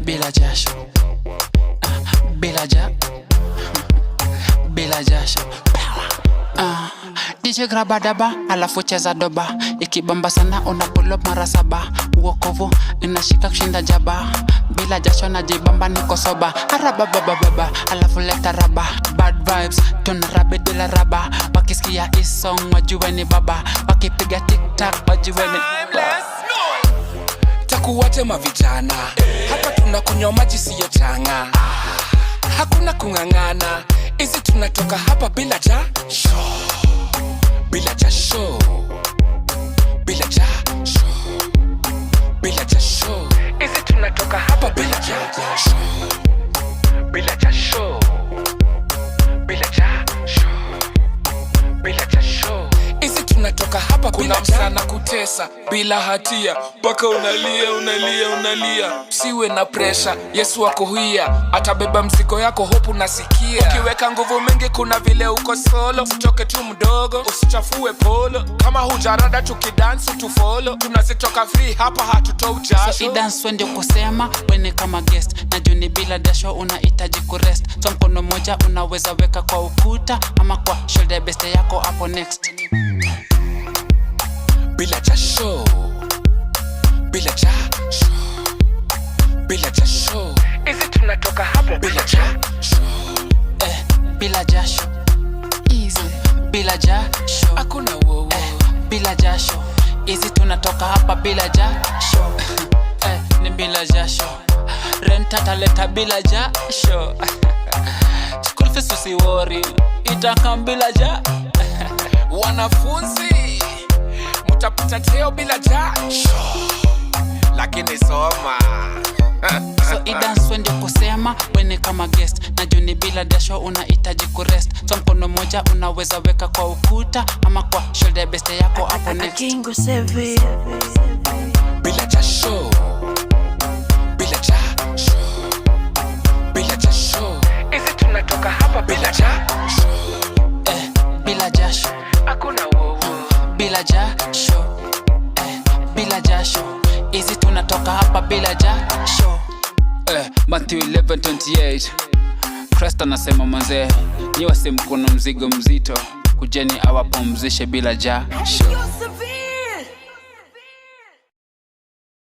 bila jasho, bila jasho. DJ graba daba, alafu cheza doba. Ikibamba sana una pull up mara 7. Uokovu inashika kushinda jaba. Bila jasho najibamba niko soba. Araba baba baba, alafu leta raba. Bad vibes, tunarabe bila raba. Wakisikia hii song wajue ni baba. Wakipiga TikTok wajue ni takuwaje mavijana. Hapa tunakunywa maji siyo changa. Hakuna kungangana. Hizi tunatoka hapa bila jasho. Bila jasho. Bila jasho. Bila jasho. Hizi tunatoka hapa bila jasho. Bila jasho. Bila jasho. Bila jasho. Hizi tunatoka hapa bila jasho. Kuna msana kutesa bila hatia. Paka unalia. Siwe na pressure, Yesu wako huia. Atabeba mzigo yako hope unasikia. Ukiweka nguvu mingi kuna vile uko solo. Usitoke tu mdogo, usichafue polo. Kama hujarada tukidance tufollow. Tunazitoka free hapa hatutoi jasho. So dance ndio kusema wene kama guest. Na juni bila dasho unahitaji kurest. So mkono moja unaweza weka kwa ukuta ama kwa shoulder best yako hapo next. Bila jasho. Bila jasho. Bila jasho. Hizi tunatoka hapa bila jasho. Bila jasho. Easy. Bila jasho. Hakuna wowo. Bila jasho. Hizi tunatoka hapa bila jasho. Ni bila jasho. Rent ataleta bila jasho. School fees usiwori. Itakam bila jasho. Wanafunzi mutapita teo bila jasho. Lakini soma. So dance ndio kusema wene kama guest. Na juni bila dasho unahitaji kurest. So mkono moja unaweza weka kwa ukuta ama kwa shoulder best yako hapo next. Bila jasho. Bila jasho. Bila jasho. Hizi tunatoka hapa bila jasho. Bila jasho. Hakuna wowo. Bila jasho. Bila jasho. Hizi tunatoka hapa bila jasho. Matthew 11:28. Christ anasema manze, nyi wase mkono mzigo mzito, kujeni awapumzishe bila jasho.